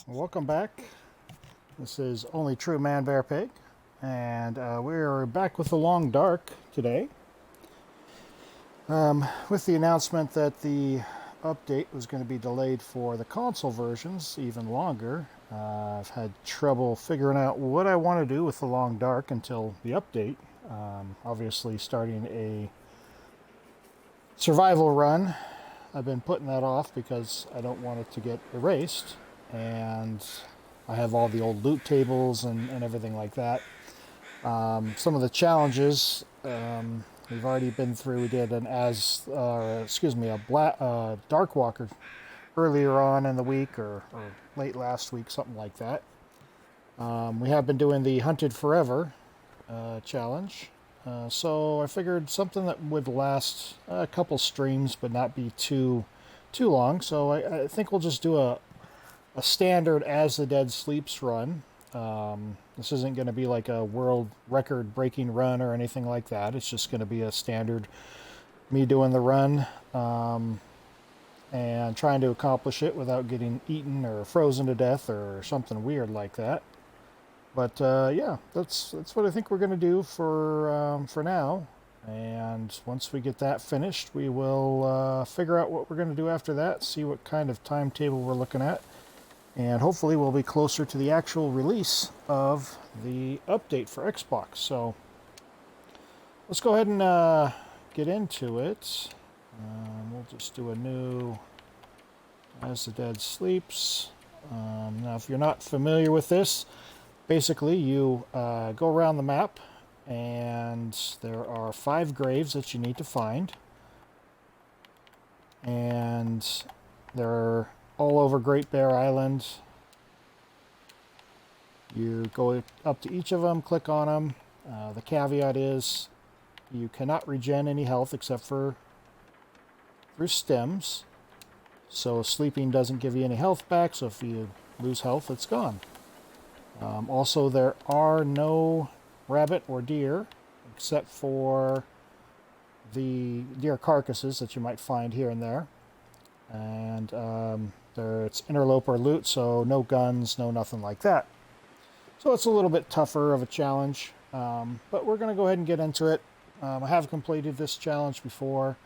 Welcome back. This is Only True Man Bear Pig, and we're back with the Long Dark today. With the announcement that the update was going to be delayed for the console versions even longer, I've had trouble figuring out what I want to do with the Long Dark until the update. Obviously, starting a survival run, I've been putting that off because I don't want it to get erased, and I have all the old loot tables and everything like that. Some of the challenges we've already been through. We did a Dark Walker earlier on in the week or late last week, something like that. We have been doing the Hunted Forever challenge. So I figured something that would last a couple streams but not be too long. So I think we'll just do a standard As the Dead Sleeps run. This isn't going to be like a world record breaking run or anything like that. It's just going to be a standard me doing the run and trying to accomplish it without getting eaten or frozen to death or something weird like that. But yeah, that's what I think we're going to do for now. And once we get that finished, we will figure out what we're going to do after that, see what kind of timetable we're looking at, and hopefully we'll be closer to the actual release of the update for Xbox. So let's go ahead and get into it. We'll just do a new As the Dead Sleeps. Now, if you're not familiar with this, basically you go around the map, and there are 5 graves that you need to find, and they're all over Great Bear Island. You go up to each of them, click on them. The caveat is you cannot regen any health except for through stems. So sleeping doesn't give you any health back, so if you lose health, it's gone. Also, there are no rabbit or deer except for the deer carcasses that you might find here and there. And it's interloper loot, so no guns, no nothing like that. So it's a little bit tougher of a challenge, but we're going to go ahead and get into it. I have completed this challenge before,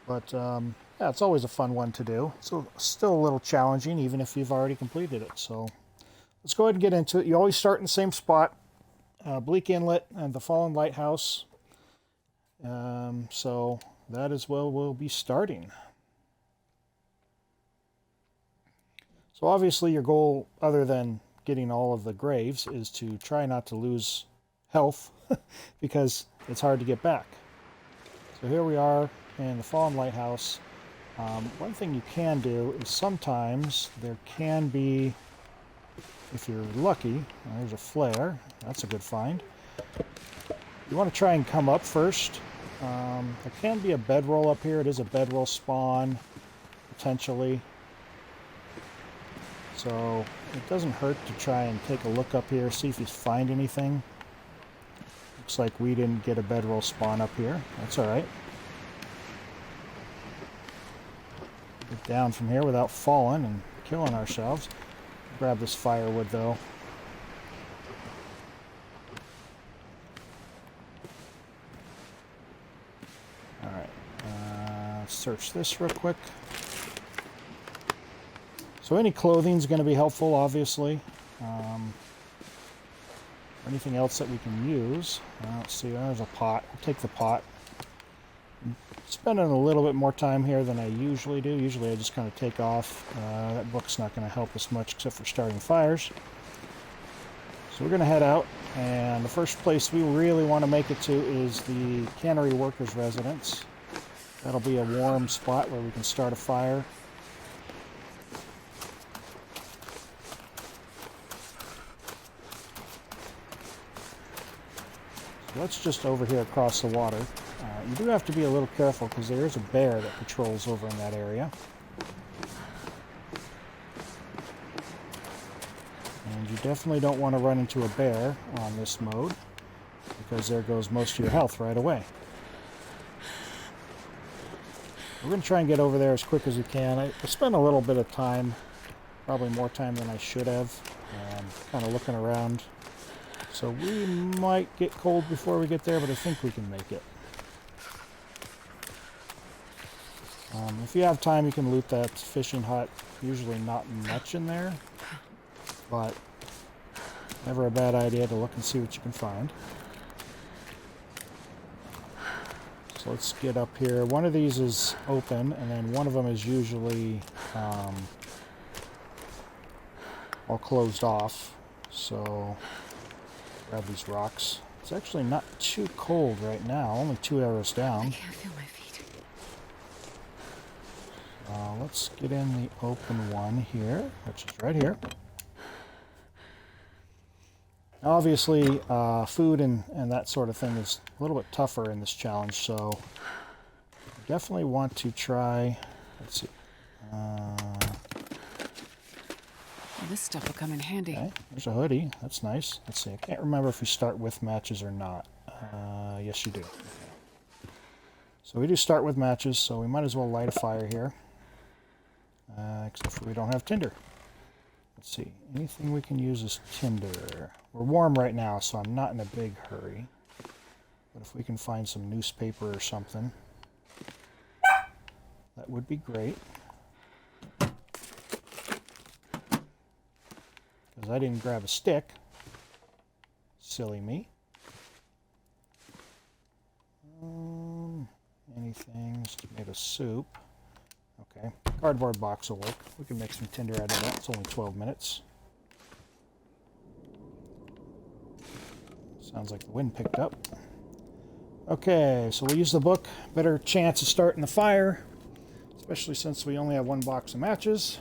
but yeah, it's always a fun one to do. It's still a little challenging, even if you've already completed it. So let's go ahead and get into it. You always start in the same spot, Bleak Inlet and the Fallen Lighthouse. So that is where we'll be starting. So obviously your goal, other than getting all of the graves, is to try not to lose health because it's hard to get back. So here we are in the Fallen Lighthouse. One thing you can do is sometimes there can be, if you're lucky, there's a flare. That's a good find. You want to try and come up first. There can be a bedroll up here. It is a bedroll spawn, potentially. So it doesn't hurt to try and take a look up here, see if you find anything. Looks like we didn't get a bedroll spawn up here. That's alright. Get down from here without falling and killing ourselves. Grab this firewood though. Alright. Search this real quick. So any clothing is going to be helpful, obviously. Anything else that we can use? Let's see, there's a pot. I'll take the pot. I'm spending a little bit more time here than I usually do. Usually I just kind of take off. That book's not going to help us much except for starting fires. So we're going to head out, and the first place we really want to make it to is the Cannery Workers' Residence. That'll be a warm spot where we can start a fire. That's just over here across the water. You do have to be a little careful because there is a bear that patrols over in that area. And you definitely don't want to run into a bear on this mode, because there goes most of your health right away. We're going to try and get over there as quick as we can. I spent a little bit of time probably more time than I should have. Kind of looking around. So we might get cold before we get there, but I think we can make it. If you have time, you can loot that fishing hut. Usually not much in there, but never a bad idea to look and see what you can find. So let's get up here. One of these is open, and then one of them is usually all closed off. So grab these rocks. It's actually not too cold right now, only 2 hours down. I can't feel my feet. Let's get in the open one here, which is right here. Obviously, food and that sort of thing is a little bit tougher in this challenge, so definitely want to try. Let's see. This stuff will come in handy. Okay, there's a hoodie. That's nice. Let's see. I can't remember if we start with matches or not. Yes, you do. Okay. So we do start with matches, so we might as well light a fire here. Except for we don't have tinder. Let's see. Anything we can use is tinder. We're warm right now, so I'm not in a big hurry. But if we can find some newspaper or something, that would be great. Because I didn't grab a stick. Silly me. Anything? Tomato soup. Okay. Cardboard box will work. We can make some tinder out of that. It's only 12 minutes. Sounds like the wind picked up. Okay, so we'll use the book. Better chance of starting the fire, especially since we only have 1 box of matches.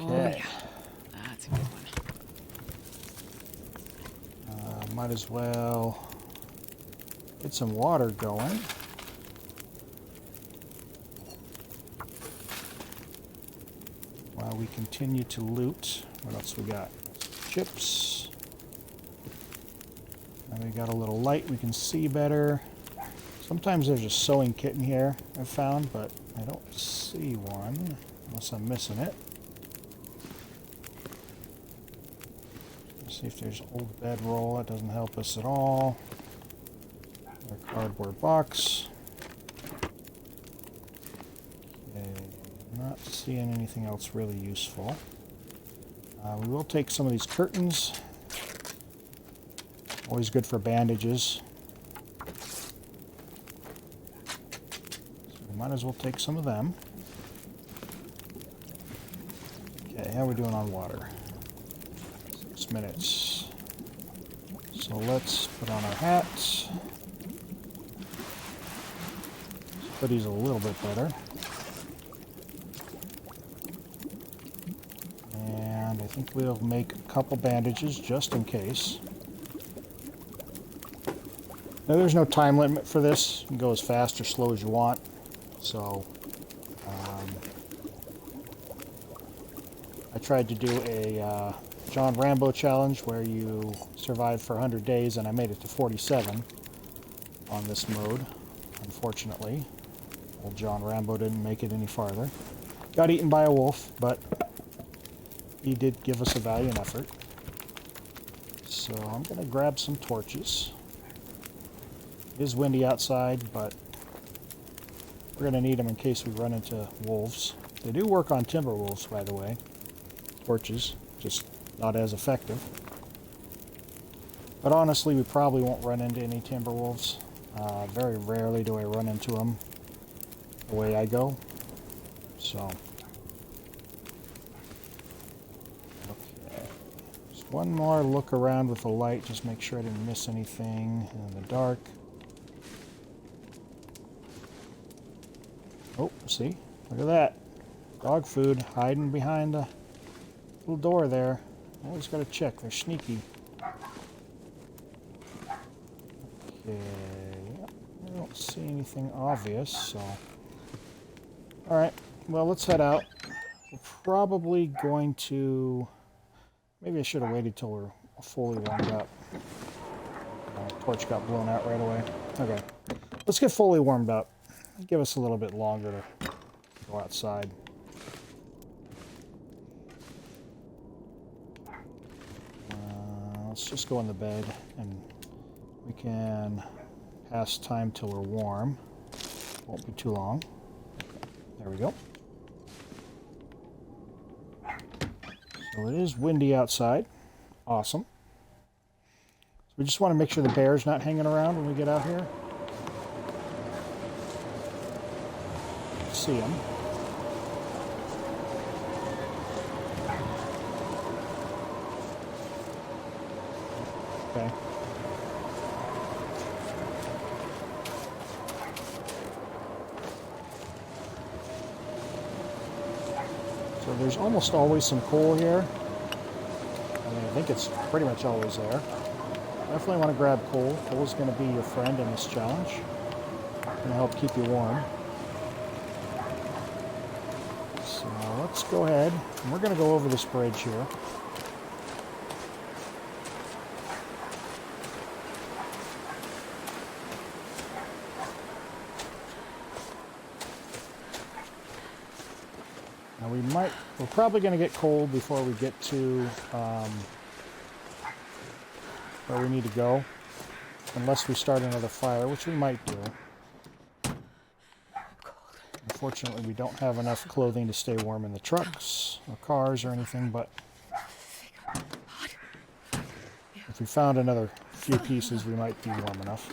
Okay. That's a good one. Might as well get some water going. While we continue to loot. What else we got? Chips. And we got a little light we can see better. Sometimes there's a sewing kit in here I've found, but I don't see one unless I'm missing it. See if there's old bedroll. That doesn't help us at all. Our cardboard box. Okay, not seeing anything else really useful. We will take some of these curtains. Always good for bandages. So we might as well take some of them. Okay, how are we doing on water? Minutes. So let's put on our hats. Hoodie's a little bit better. And I think we'll make a couple bandages just in case. Now there's no time limit for this. You can go as fast or slow as you want. So I tried to do a John Rambo challenge where you survive for 100 days, and I made it to 47 on this mode. Unfortunately, old John Rambo didn't make it any farther. Got eaten by a wolf, but he did give us a valiant effort. So I'm going to grab some torches. It is windy outside, but we're going to need them in case we run into wolves. They do work on timber wolves, by the way. Torches, just not as effective. But honestly, we probably won't run into any timber wolves. Very rarely do I run into them the way I go. So, okay. Just one more look around with the light, just make sure I didn't miss anything in the dark. Oh, see? Look at that. Dog food hiding behind the little door there. Always got to check. They're sneaky. Okay. I don't see anything obvious, so... Alright. Well, let's head out. We're probably going to Maybe I should have waited till we're fully warmed up. Torch got blown out right away. Okay, let's get fully warmed up. Give us a little bit longer to go outside. Let's just go in the bed and we can pass time till we're warm. Won't be too long. There we go. So it is windy outside. Awesome. So we just want to make sure the bear's not hanging around when we get out here. See him. Okay. So there's almost always some coal here. I mean, I think it's pretty much always there. Definitely want to grab coal. Coal is going to be your friend in this challenge. Going to help keep you warm. So let's go ahead. And we're going to go over this bridge here. We're probably going to get cold before we get to where we need to go, unless we start another fire, which we might do. Unfortunately, we don't have enough clothing to stay warm in the trucks or cars or anything, but if we found another few pieces, we might be warm enough.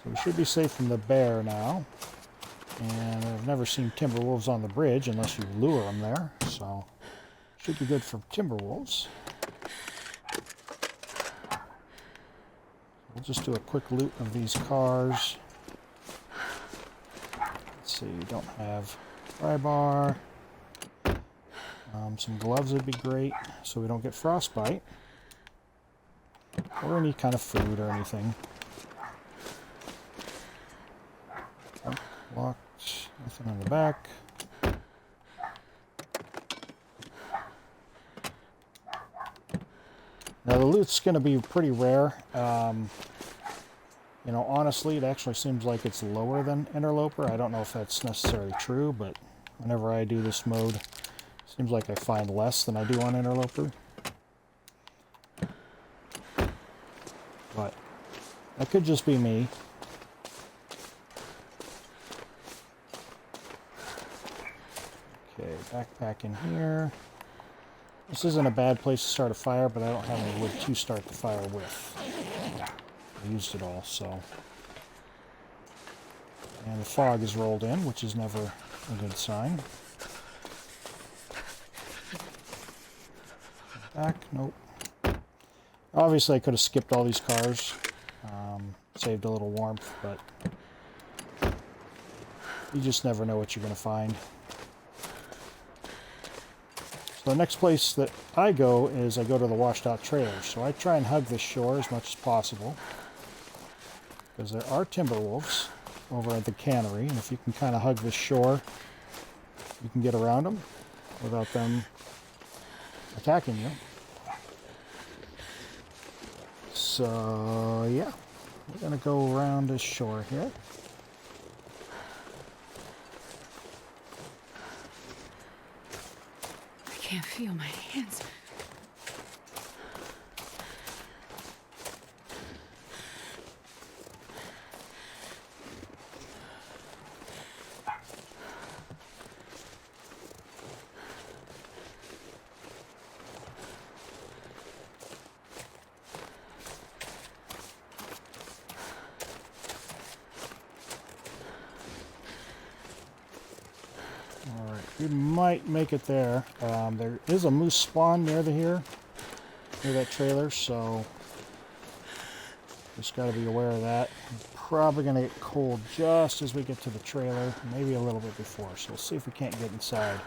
So we should be safe from the bear now. And I've never seen timber wolves on the bridge unless you lure them there. So should be good for timber wolves. We'll just do a quick loot of these cars. Let's see, we don't have pry bar. Some gloves would be great so we don't get frostbite. Or any kind of food or anything. Locked, nothing on the back. Now the loot's going to be pretty rare. You know, honestly, it actually seems like it's lower than Interloper. I don't know if that's necessarily true, but whenever I do this mode, it seems like I find less than I do on Interloper. But that could just be me. Okay, backpack in here. This isn't a bad place to start a fire, but I don't have any wood to start the fire with. I used it all, so. And the fog is rolled in, which is never a good sign. Back, nope. Obviously I could have skipped all these cars. Saved a little warmth, but you just never know what you're going to find. So the next place that I go is I go to the washed out trailers. So I try and hug this shore as much as possible. Because there are timber wolves over at the cannery. And if you can kind of hug this shore, you can get around them without them attacking you. So yeah, we're going to go around this shore here. I can't feel my hands. We might make it there. There is a moose spawn near near that trailer, so just got to be aware of that. Probably going to get cold just as we get to the trailer, maybe a little bit before. So we'll see if we can't get inside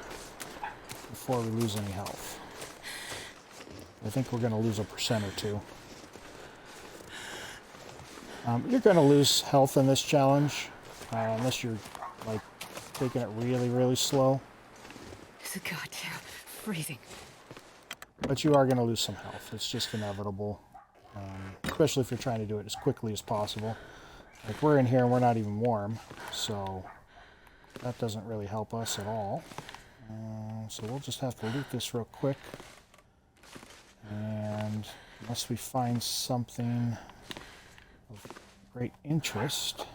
before we lose any health. I think we're going to lose 1% or 2. You're going to lose health in this challenge unless you're like taking it really, really slow. It's a goddamn freezing. But you are going to lose some health. It's just inevitable. Especially if you're trying to do it as quickly as possible. Like, we're in here and we're not even warm, so that doesn't really help us at all. So we'll just have to loot this real quick. And unless we find something of great interest,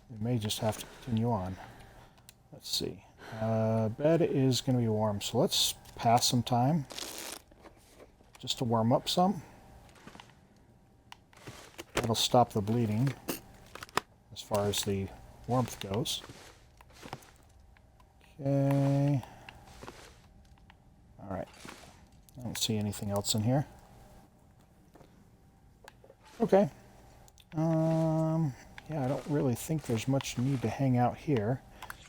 we may just have to continue on. Let's see. Bed is going to be warm, so let's pass some time just to warm up some. That'll stop the bleeding as far as the warmth goes. Okay. Alright. I don't see anything else in here. Okay. Yeah, I don't really think there's much need to hang out here.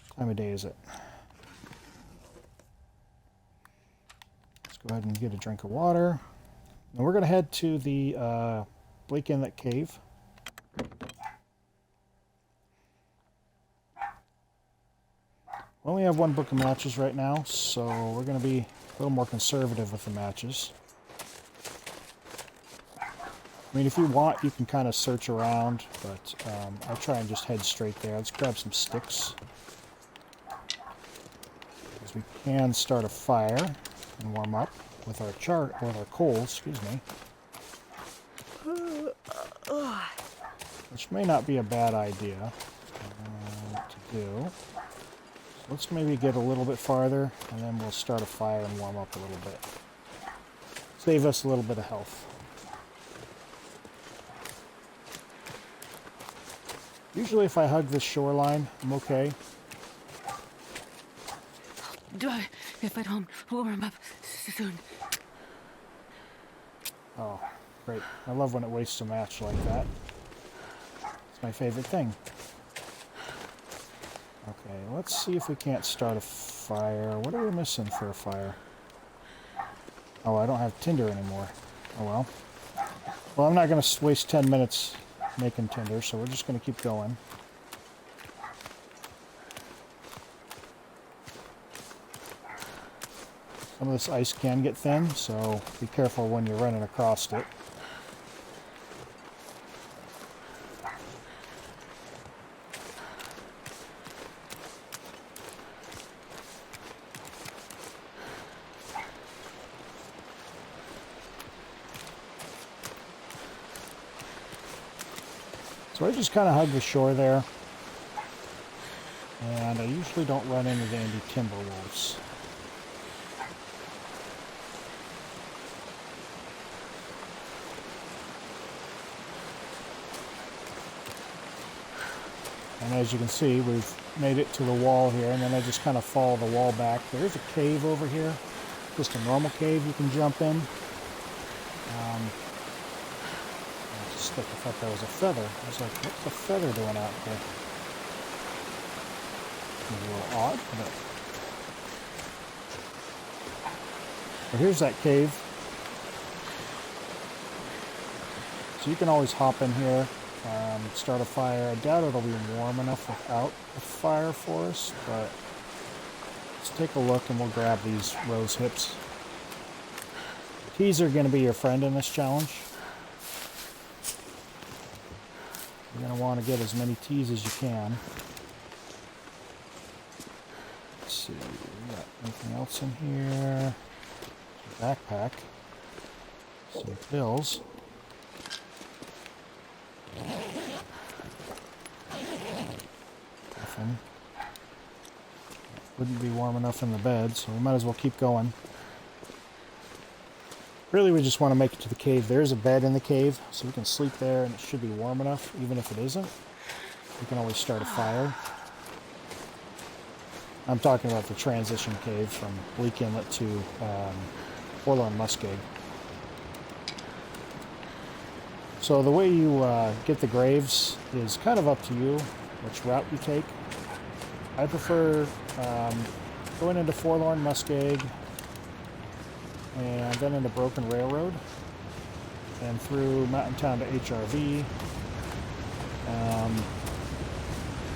What time of day is it? Let's go ahead and get a drink of water. Now we're going to head to the Bleak Inlet Cave. We only have one book of matches right now, so we're going to be a little more conservative with the matches. I mean, if you want, you can kind of search around, but I try and just head straight there. Let's grab some sticks. Because we can start a fire and warm up with our coal, excuse me. Which may not be a bad idea to do. So let's maybe get a little bit farther, and then we'll start a fire and warm up a little bit. Save us a little bit of health. Usually if I hug this shoreline, I'm okay. If I don't warm up soon. Oh, great. I love when it wastes a match like that. It's my favorite thing. Okay, let's see if we can't start a fire. What are we missing for a fire? Oh, I don't have tinder anymore. Oh well. Well, I'm not going to waste 10 minutes making tinder, so we're just going to keep going. Some of this ice can get thin, so be careful when you're running across it. So I just kind of hug the shore there, and I usually don't run into any timber wolves. And as you can see, we've made it to the wall here, and then I just kind of follow the wall back. There's a cave over here, just a normal cave you can jump in. I thought that was a feather. I was like, what's the feather doing out here? It's a little odd, but here's that cave. So you can always hop in here, start a fire. I doubt it'll be warm enough without a fire for us, but let's take a look and we'll grab these rose hips. Keys are going to be your friend in this challenge. You're going to want to get as many teas as you can. Let's see, we got anything else in here? Backpack. Some pills. Nothing. Wouldn't be warm enough in the bed, so we might as well keep going. Really, we just want to make it to the cave. There is a bed in the cave, so we can sleep there, and it should be warm enough, even if it isn't. We can always start a fire. I'm talking about the transition cave from Bleak Inlet to Forlorn Muskeg. So the way you get the graves is kind of up to you, which route you take. I prefer going into Forlorn Muskeg, and then into Broken Railroad, and through Mountain Town to HRV,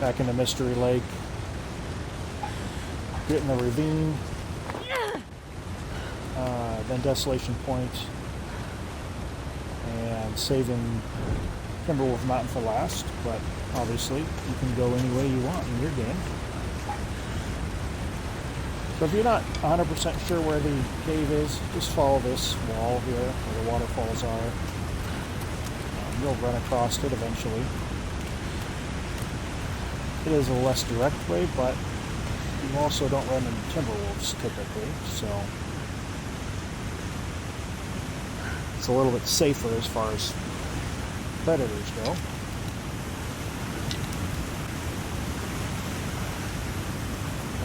back into Mystery Lake, getting the ravine, then Desolation Point, and saving Timberwolf Mountain for last, but obviously you can go any way you want in your game. So if you're not 100% sure where the cave is, just follow this wall here where the waterfalls are. You'll run across it eventually. It is a less direct way, but you also don't run into timberwolves typically, so it's a little bit safer as far as predators go. Don't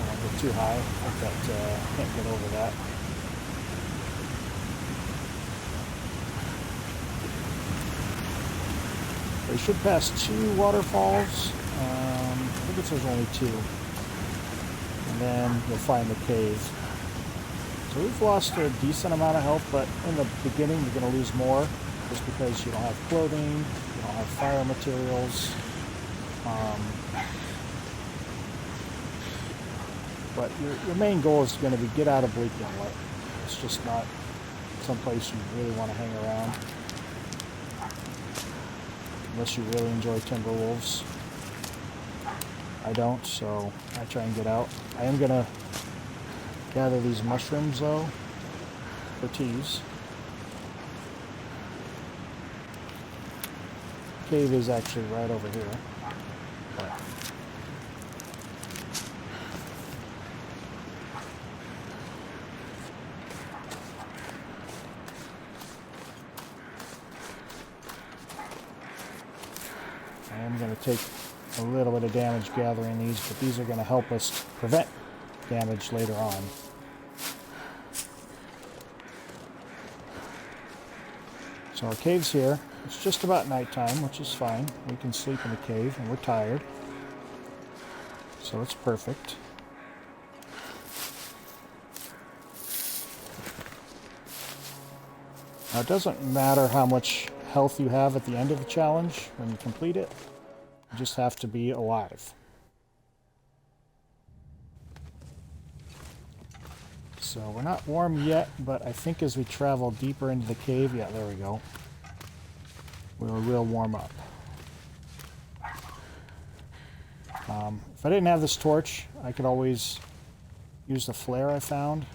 want to go too high. I think that can't get over that. We should pass 2 waterfalls. I think there's only 2. And then you'll find the cave. So we've lost a decent amount of health, but in the beginning you're going to lose more just because you don't have clothing, you don't have fire materials. But your main goal is going to be get out of Bleak Inlet. It's just not someplace you really want to hang around. Unless you really enjoy Timberwolves. I don't, so I try and get out. I am going to gather these mushrooms, though, for teas. Cave is actually right over here. But I am going to take a little bit of damage gathering these, but these are going to help us prevent damage later on. So our cave's here. It's just about nighttime, which is fine. We can sleep in the cave, and we're tired. So it's perfect. Now it doesn't matter how much health you have at the end of the challenge when you complete it. You just have to be alive. So we're not warm yet, but I think as we travel deeper into the cave, yeah, there we go, we'll warm up. If I didn't have this torch, I could always use the flare I found.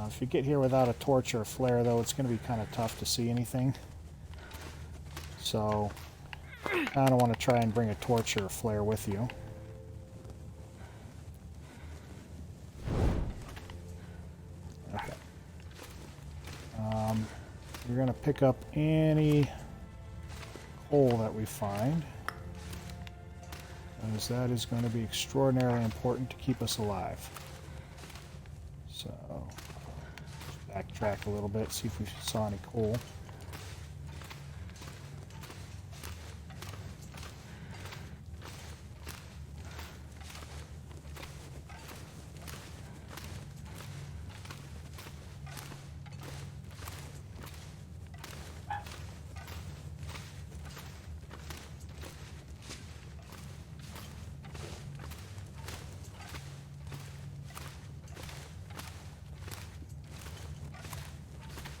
If you get here without a torch or a flare, though, it's going to be kind of tough to see anything. So I don't want to try and bring a torch or a flare with you. Okay. We're going to pick up any coal that we find, as that is going to be extraordinarily important to keep us alive. So, backtrack a little bit, see if we saw any coal.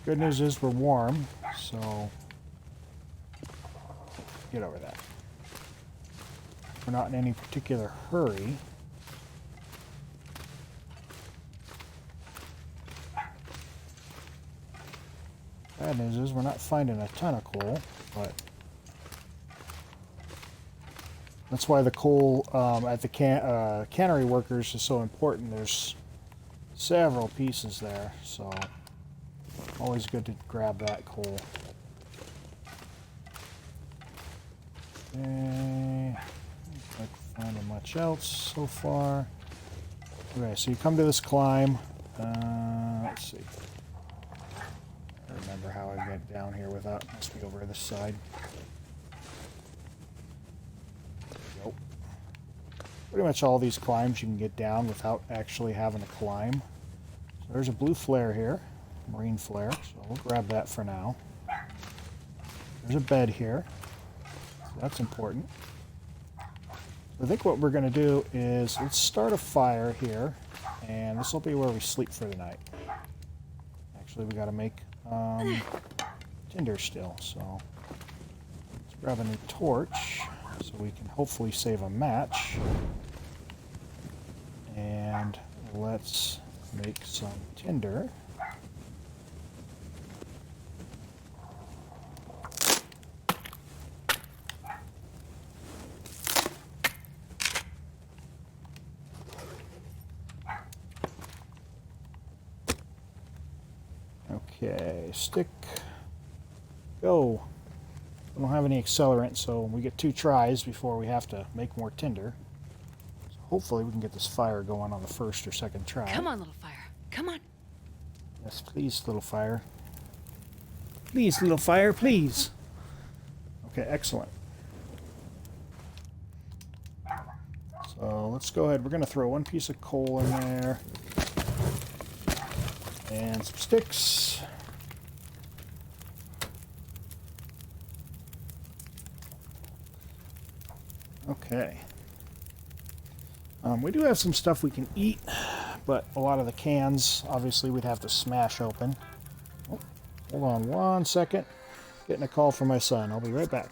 Good news is we're warm, so get over that. We're not in any particular hurry. Bad news is we're not finding a ton of coal, but that's why the coal at the cannery workers is so important. There's several pieces there, so always good to grab that coal. Okay, looks like we're finding much else so far. Okay, so you come to this climb. Let's see. I don't remember how I get down here without. Must be over this side. Nope. Pretty much all these climbs you can get down without actually having to climb. So there's a blue flare here. Marine flare, so we'll grab that for now. There's a bed here, so that's important. I think what we're going to do is let's start a fire here, and this will be where we sleep for the night. Actually, we got to make tinder still, so let's grab a new torch so we can hopefully save a match. And let's make some tinder. Okay, stick, go. We don't have any accelerant, so we get 2 tries before we have to make more tinder. So hopefully we can get this fire going on the first or second try. Come on, little fire. Come on. Yes, please, little fire. Please, little fire, please. Okay, excellent. So let's go ahead. We're going to throw 1 piece of coal in there. And some sticks. Okay. We do have some stuff we can eat, but a lot of the cans, obviously, we'd have to smash open. Oh, hold on 1 second. Getting a call from my son. I'll be right back.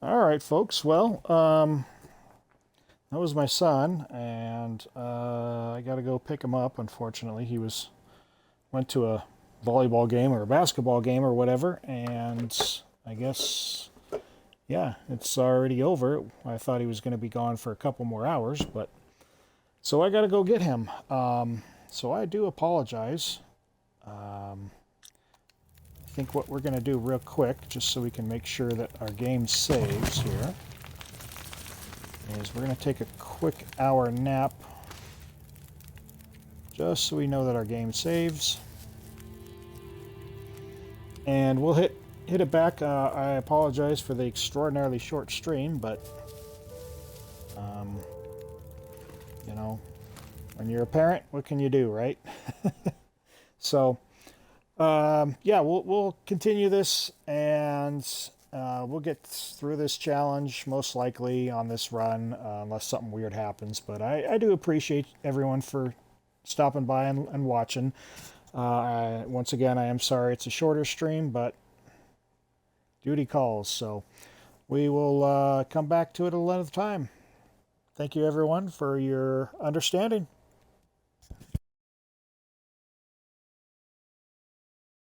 All right, folks. Well, that was my son, and I got to go pick him up. Unfortunately, he went to a volleyball game or a basketball game or whatever, and I guess, yeah, it's already over. I thought he was going to be gone for a couple more hours, but so I got to go get him. So I do apologize. I think what we're going to do real quick, just so we can make sure that our game saves here, is we're going to take a quick hour nap just so we know that our game saves. And we'll hit it back. I apologize for the extraordinarily short stream, but you know, when you're a parent, what can you do, right? So yeah, we'll continue this, and we'll get through this challenge most likely on this run, unless something weird happens. But I do appreciate everyone for stopping by and watching. Once again, I am sorry it's a shorter stream, but duty calls. So we will come back to it at another time. Thank you, everyone, for your understanding.